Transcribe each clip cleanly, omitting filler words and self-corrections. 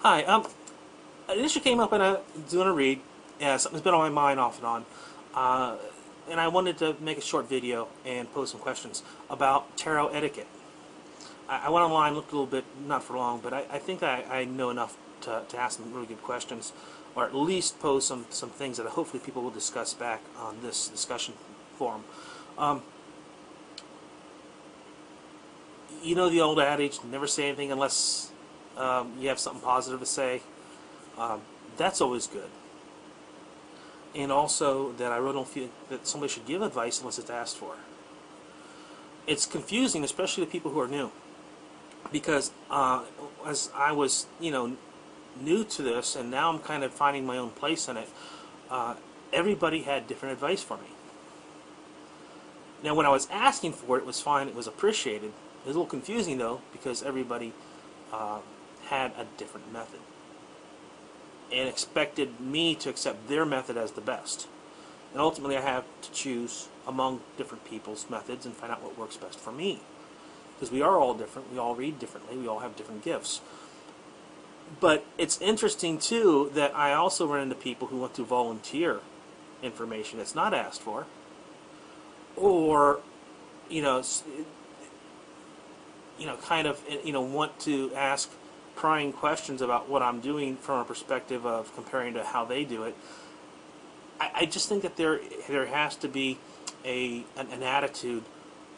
Hi. An issue came up in doing a read. Yeah, something's been on my mind off and on, uh, and I wanted to make a short video and pose some questions about tarot etiquette. I went online, looked a little bit, not for long, but I think I know enough to ask some really good questions, or at least pose some things that hopefully people will discuss back on this discussion forum. Um, you know the old adage, never say anything unless you have something positive to say. Um, that's always good. And also that I really don't feel that somebody should give advice unless it's asked for. It's confusing, especially to people who are new, because as I was, new to this, and now I'm kind of finding my own place in it. Everybody had different advice for me. Now, when I was asking for it, it was fine. It was appreciated. It was a little confusing though, because everybody had a different method and expected me to accept their method as the best. And ultimately I have to choose among different people's methods and find out what works best for me. Because we are all different, we all read differently, we all have different gifts. But it's interesting too that I also run into people who want to volunteer information that's not asked for, or want to ask prying questions about what I'm doing from a perspective of comparing to how they do it. I just think that there has to be an attitude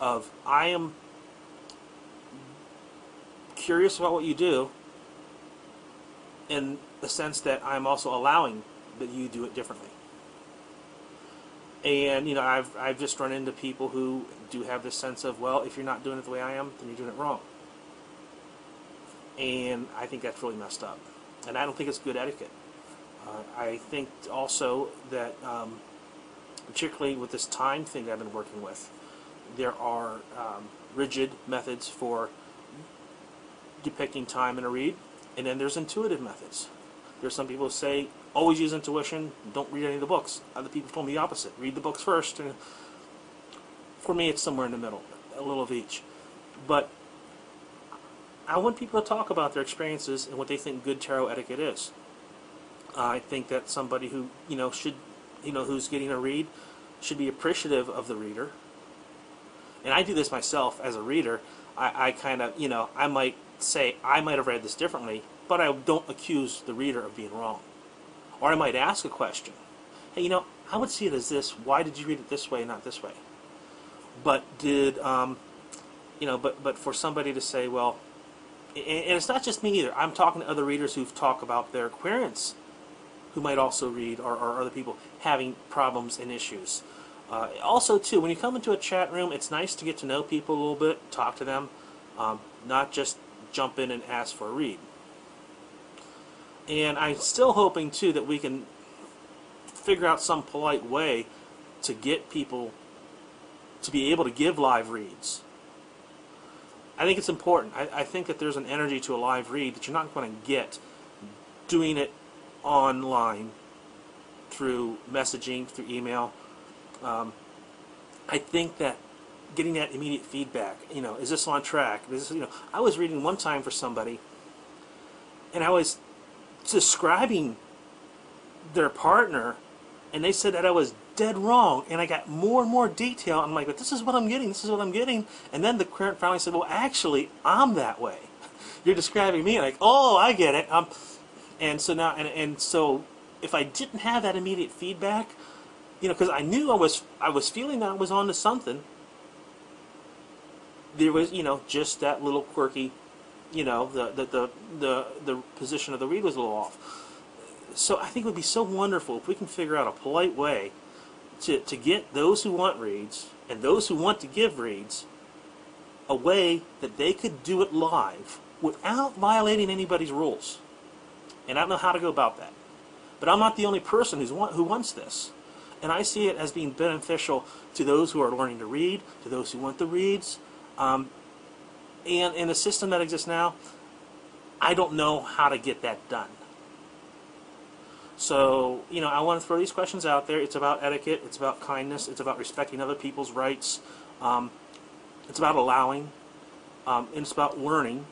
of, I am curious about what you do, in the sense that I'm also allowing that you do it differently. And I've just run into people who do have this sense of, well, if you're not doing it the way I am, then you're doing it wrong. And I think that's really messed up. And I don't think it's good etiquette. I think also that, particularly with this time thing that I've been working with, there are rigid methods for depicting time in a read, and then there's intuitive methods. There's some people who say, always use intuition, don't read any of the books. Other people told me the opposite, read the books first. And for me, it's somewhere in the middle, a little of each. But I want people to talk about their experiences and what they think good tarot etiquette is. I think that somebody who who's getting a read should be appreciative of the reader. And I do this myself as a reader. I kind of, I might say I might have read this differently, but I don't accuse the reader of being wrong. Or I might ask a question. Hey, I would see it as this. Why did you read it this way and not this way? But but for somebody to say, well, and it's not just me either. I'm talking to other readers who've talked about their experience, who might also read, or other people having problems and issues. Also, too, when you come into a chat room, it's nice to get to know people a little bit, talk to them, not just jump in and ask for a read. And I'm still hoping, too, that we can figure out some polite way to get people to be able to give live reads. I think it's important. I think that there's an energy to a live read that you're not going to get doing it online through messaging, through email. I think that getting that immediate feedback, is this on track? I was reading one time for somebody, and I was describing their partner, and they said that I was dead wrong, and I got more and more detail. I'm like, but this is what I'm getting, this is what I'm getting. And then the parent finally said, well, actually, I'm that way. You're describing me. Like, oh, I get it. And so now, and so if I didn't have that immediate feedback, because I knew I was feeling that I was onto something, there was, just that little quirky, the position of the read was a little off. So I think it would be so wonderful if we can figure out a polite way to get those who want reads and those who want to give reads a way that they could do it live without violating anybody's rules. And I don't know how to go about that. But I'm not the only person who wants this. And I see it as being beneficial to those who are learning to read, to those who want the reads. And in the system that exists now, I don't know how to get that done. So, I want to throw these questions out there. It's about etiquette, it's about kindness, it's about respecting other people's rights, it's about allowing, and it's about learning.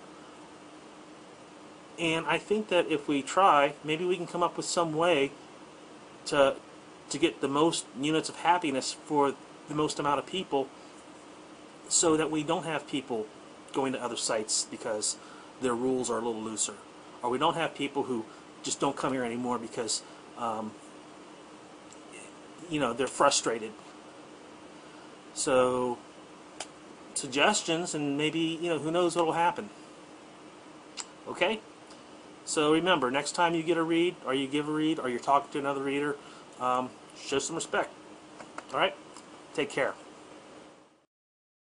And I think that if we try, maybe we can come up with some way to get the most units of happiness for the most amount of people, so that we don't have people going to other sites because their rules are a little looser, or we don't have people who just don't come here anymore because they're frustrated. So suggestions, and maybe who knows what will happen. Okay, so remember, next time you get a read, or you give a read, or you're talking to another reader, show some respect. All right, take care.